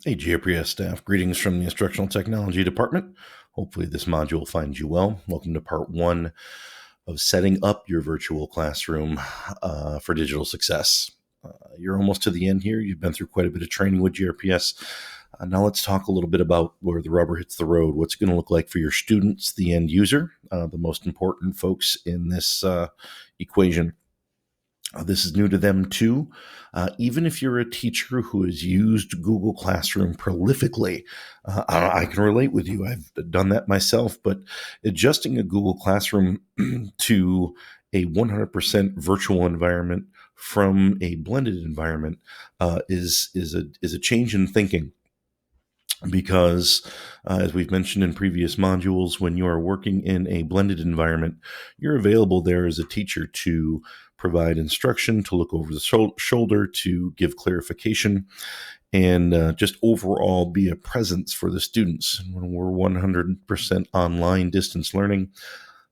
Hey, GRPS staff, greetings from the Instructional Technology Department. Hopefully, this module finds you well. Welcome to part one of setting up your virtual classroom for digital success. You're almost to the end here. You've been through quite a bit of training with GRPS. Now, let's talk a little bit about where the rubber hits the road. What's it going to look like for your students, the end user, the most important folks in this equation. This is new to them too. Even if you're a teacher who has used Google Classroom prolifically, I can relate with you. I've done that myself, but adjusting a Google Classroom to a 100% virtual environment from a blended environment is a change in thinking. Because, as we've mentioned in previous modules, when you are working in a blended environment, you're available there as a teacher to provide instruction, to look over the shoulder, to give clarification, and just overall be a presence for the students. When we're 100% online distance learning,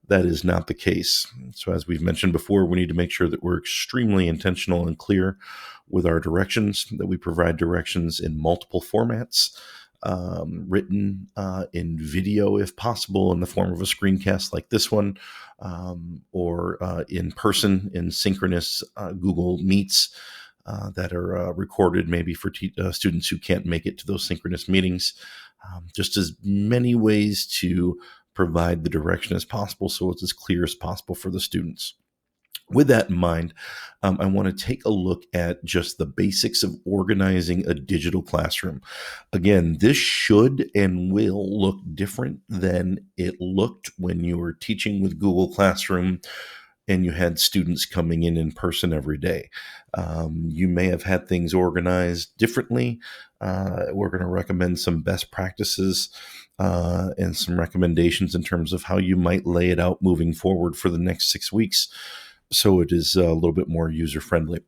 that is not the case. So, as we've mentioned before, we need to make sure that we're extremely intentional and clear with our directions, that we provide directions in multiple formats, written in video if possible in the form of a screencast like this one, or in person in synchronous Google Meets that are recorded maybe for students who can't make it to those synchronous meetings. Just as many ways to provide the direction as possible so it's as clear as possible for the students. With that in mind, I want to take a look at just the basics of organizing a digital classroom. Again, this should and will look different than it looked when you were teaching with Google Classroom and you had students coming in person every day. You may have had things organized differently. We're going to recommend some best practices and some recommendations in terms of how you might lay it out moving forward for the next 6 weeks, so it is a little bit more user friendly.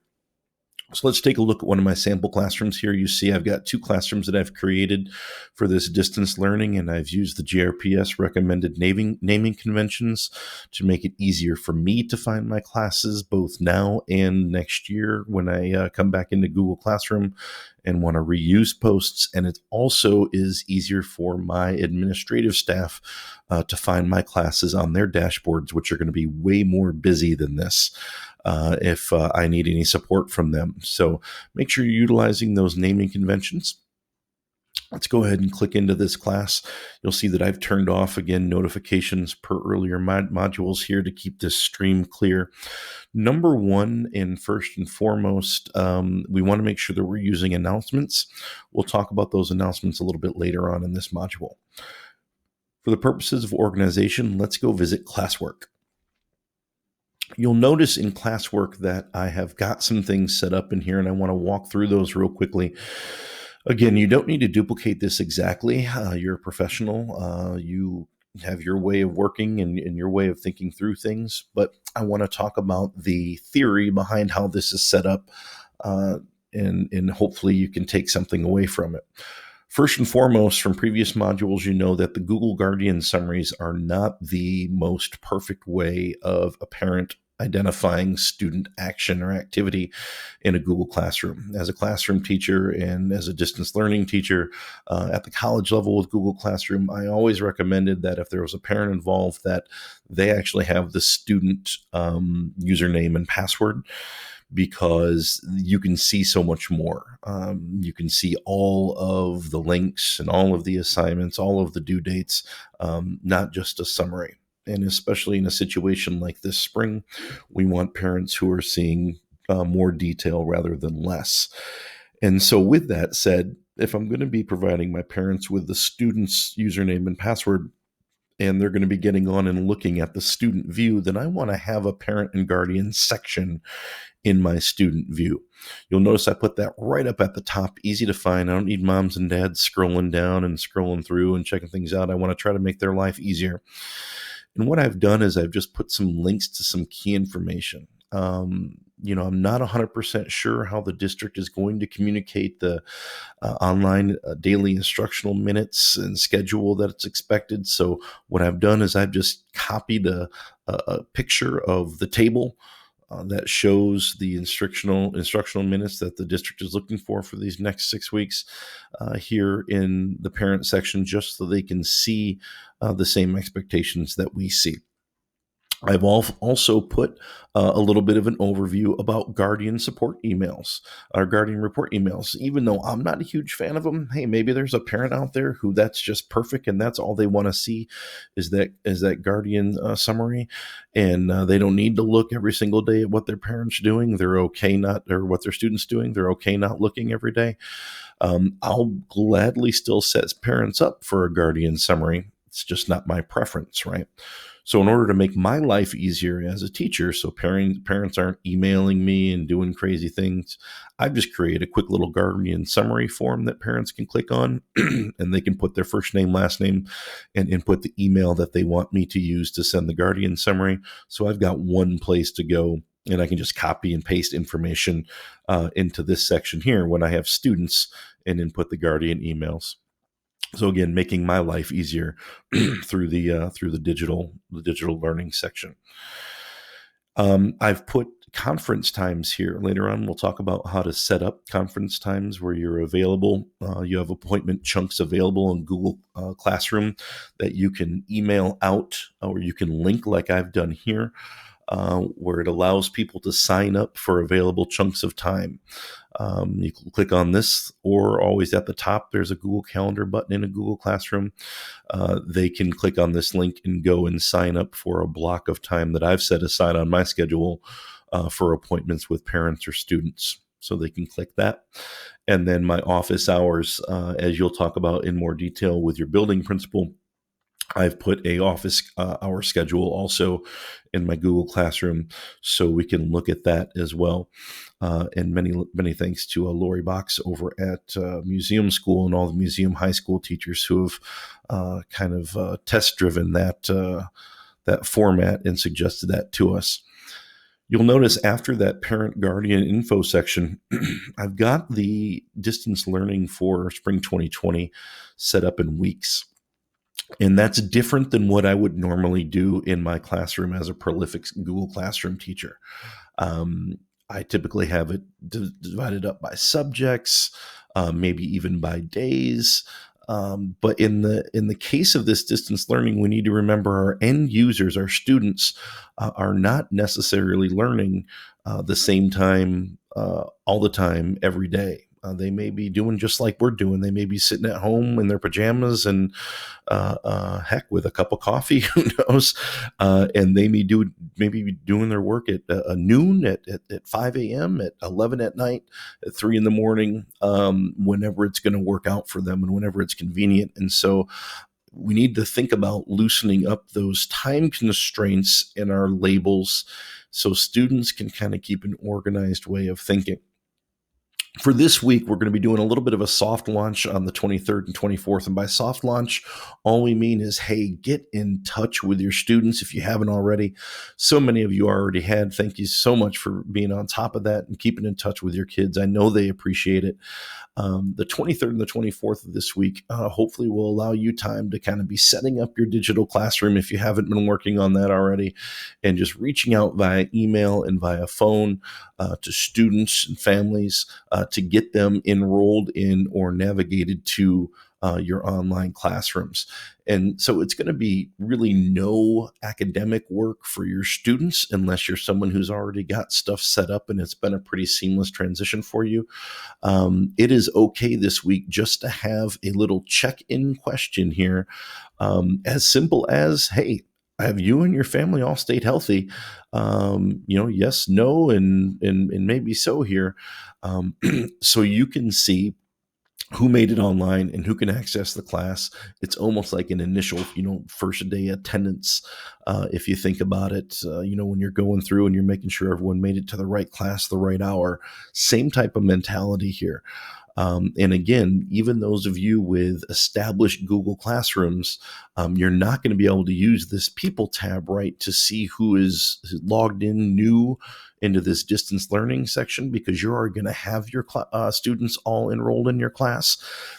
So let's take a look at one of my sample classrooms here. You see I've got two classrooms that I've created for this distance learning, and I've used the GRPS recommended naming conventions to make it easier for me to find my classes both now and next year when I come back into Google Classroom and want to reuse posts. And it also is easier for my administrative staff to find my classes on their dashboards, which are going to be way more busy than this if I need any support from them. So make sure you're utilizing those naming conventions. Let's go ahead and click into this class. You'll see that I've turned off, again, notifications per earlier modules here to keep this stream clear. Number one, and first and foremost, we want to make sure that we're using announcements. We'll talk about those announcements a little bit later on in this module. For the purposes of organization, let's go visit classwork. You'll notice in classwork that I have got some things set up in here, and I want to walk through those real quickly. Again, you don't need to duplicate this exactly. You're a professional. You have your way of working and your way of thinking through things, but I want to talk about the theory behind how this is set up, and hopefully you can take something away from it. First and foremost, from previous modules, you know that the Google Guardian summaries are not the most perfect way of a parent identifying student action or activity in a Google Classroom. As a classroom teacher and as a distance learning teacher at the college level with Google Classroom, I always recommended that if there was a parent involved, that they actually have the student username and password, because you can see so much more. You can see all of the links and all of the assignments, all of the due dates, not just a summary. And especially in a situation like this spring, we want parents who are seeing more detail rather than less. And so with that said, if I'm going to be providing my parents with the student's username and password, and they're going to be getting on and looking at the student view, then I want to have a parent and guardian section in my student view. You'll notice I put that right up at the top, easy to find. I don't need moms and dads scrolling down and scrolling through and checking things out. I want to try to make their life easier. And what I've done is I've just put some links to some key information. I'm not 100% sure how the district is going to communicate the online daily instructional minutes and schedule that it's expected. So what I've done is I've just copied a picture of the table that shows the instructional minutes that the district is looking for these next 6 weeks here in the parent section, just so they can see the same expectations that we see. I've also put a little bit of an overview about guardian support emails, or guardian report emails. Even though I'm not a huge fan of them, hey, maybe there's a parent out there who that's just perfect, and that's all they want to see is that guardian summary, and they don't need to look every single day at what their parents doing. They're okay not, or what their students doing. They're okay not looking every day. I'll gladly still set parents up for a guardian summary. It's just not my preference, right? So in order to make my life easier as a teacher, so parents aren't emailing me and doing crazy things, I've just created a quick little guardian summary form that parents can click on, and they can put their first name, last name, and input the email that they want me to use to send the guardian summary. So I've got one place to go, and I can just copy and paste information into this section here when I have students and input the guardian emails. So again, making my life easier through the digital learning section. I've put conference times here. Later on, we'll talk about how to set up conference times where you're available. You have appointment chunks available in Google Classroom that you can email out, or you can link like I've done here, where it allows people to sign up for available chunks of time. You can click on this, or always at the top, there's a Google Calendar button in a Google Classroom. They can click on this link and go and sign up for a block of time that I've set aside on my schedule for appointments with parents or students. So they can click that. And then my office hours, as you'll talk about in more detail with your building principal, I've put a office hour schedule also in my Google Classroom, so we can look at that as well. And many thanks to Lori Box over at Museum School and all the Museum High School teachers who have kind of test driven that format and suggested that to us. You'll notice after that parent guardian info section, I've got the distance learning for spring 2020 set up in weeks. And that's different than what I would normally do in my classroom as a prolific Google Classroom teacher. I typically have it divided up by subjects, maybe even by days. But in the case of this distance learning, we need to remember our end users, our students, are not necessarily learning the same time all the time every day. They may be doing just like we're doing. They may be sitting at home in their pajamas and heck, with a cup of coffee, who knows? And they may be doing their work at noon, at 5 a.m., at 11 at night, at 3 in the morning, whenever it's going to work out for them and whenever it's convenient. And so we need to think about loosening up those time constraints in our labels so students can kind of keep an organized way of thinking. For this week, we're going to be doing a little bit of a soft launch on the 23rd and 24th. And by soft launch, all we mean is, hey, get in touch with your students if you haven't already. So many of you already had. Thank you so much for being on top of that and keeping in touch with your kids. I know they appreciate it. The 23rd and the 24th of this week, hopefully will allow you time to kind of be setting up your digital classroom if you haven't been working on that already, and just reaching out via email and via phone to students and families to get them enrolled in or navigated to your online classrooms. And so it's going to be really no academic work for your students unless you're someone who's already got stuff set up and it's been a pretty seamless transition for you. It is okay this week just to have a little check-in question here, as simple as, hey, have you and your family all stayed healthy? Yes, no, and maybe so here. So you can see who made it online and who can access the class. It's almost like an initial, first day attendance. If you think about it, when you're going through and you're making sure everyone made it to the right class, the right hour, same type of mentality here. And again, even those of you with established Google Classrooms, you're not going to be able to use this People tab, right, to see who is logged in new into this distance learning section, because you're going to have your students all enrolled in your class,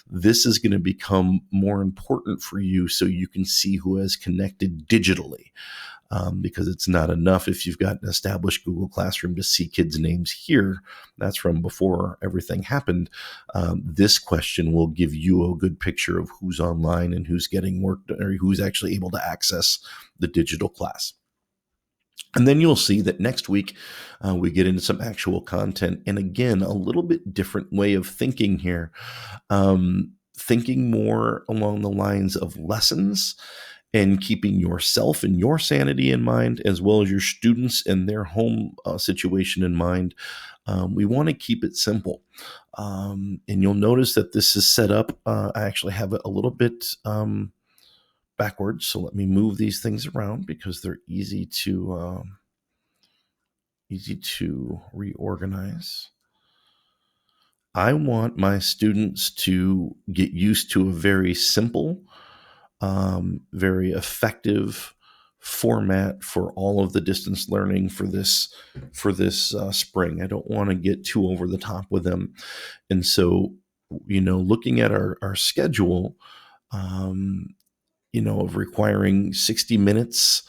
this is going to become more important for you so you can see who has connected digitally. Because it's not enough if you've got an established Google Classroom to see kids' names here. That's from before everything happened. This question will give you a good picture of who's online and who's getting work done, or who's actually able to access the digital class. And then you'll see that next week we get into some actual content. And again, a little bit different way of thinking here. Thinking more along the lines of lessons and keeping yourself and your sanity in mind, as well as your students and their home situation in mind. We want to keep it simple. And you'll notice that this is set up. I actually have it a little bit backwards. So let me move these things around because they're easy to reorganize. I want my students to get used to a very simple, very effective format for all of the distance learning for this spring. I don't want to get too over the top with them. And so, looking at our schedule, of requiring 60 minutes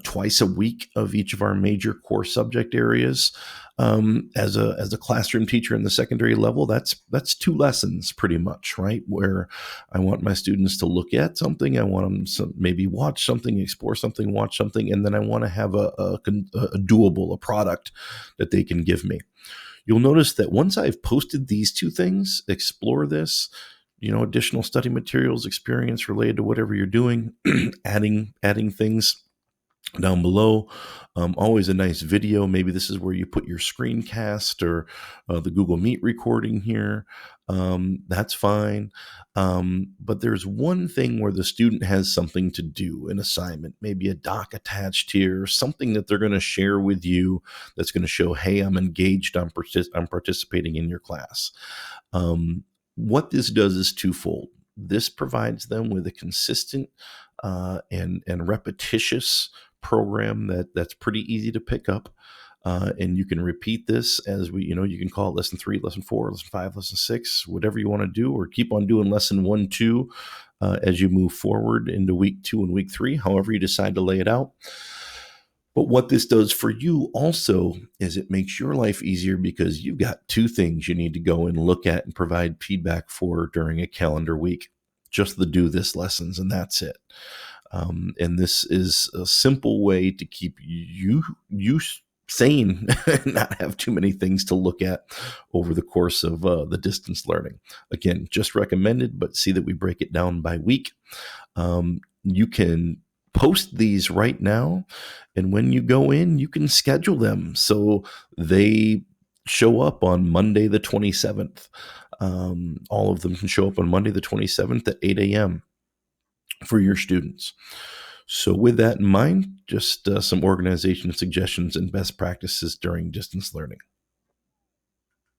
twice a week of each of our major core subject areas. As a classroom teacher in the secondary level, that's 2 lessons pretty much, right? Where I want my students to look at something, I want them to maybe watch something, explore something, watch something, and then I want to have a doable, a product that they can give me. You'll notice that once I've posted these 2 things, explore this, additional study materials, experience related to whatever you're doing, adding things down below. Always a nice video. Maybe this is where you put your screencast or the Google Meet recording here. That's fine. But there's one thing where the student has something to do, an assignment, maybe a doc attached here, something that they're going to share with you that's going to show, hey, I'm engaged, I'm participating in your class. What this does is twofold. This provides them with a consistent and repetitious program that's pretty easy to pick up. And you can repeat this as you can call it lesson 3, lesson 4, lesson 5, lesson 6, whatever you want to do, or keep on doing lesson 1, 2 as you move forward into week 2 and week 3, however you decide to lay it out. But what this does for you also is it makes your life easier because you've got 2 things you need to go and look at and provide feedback for during a calendar week. Just the do this lessons, and that's it. And this is a simple way to keep you sane and not have too many things to look at over the course of the distance learning. Again, just recommended, but see that we break it down by week. You can post these right now, and when you go in, you can schedule them so they show up on Monday the 27th. All of them can show up on Monday the 27th at 8 a.m. for your students. So with that in mind, just some organization suggestions and best practices during distance learning.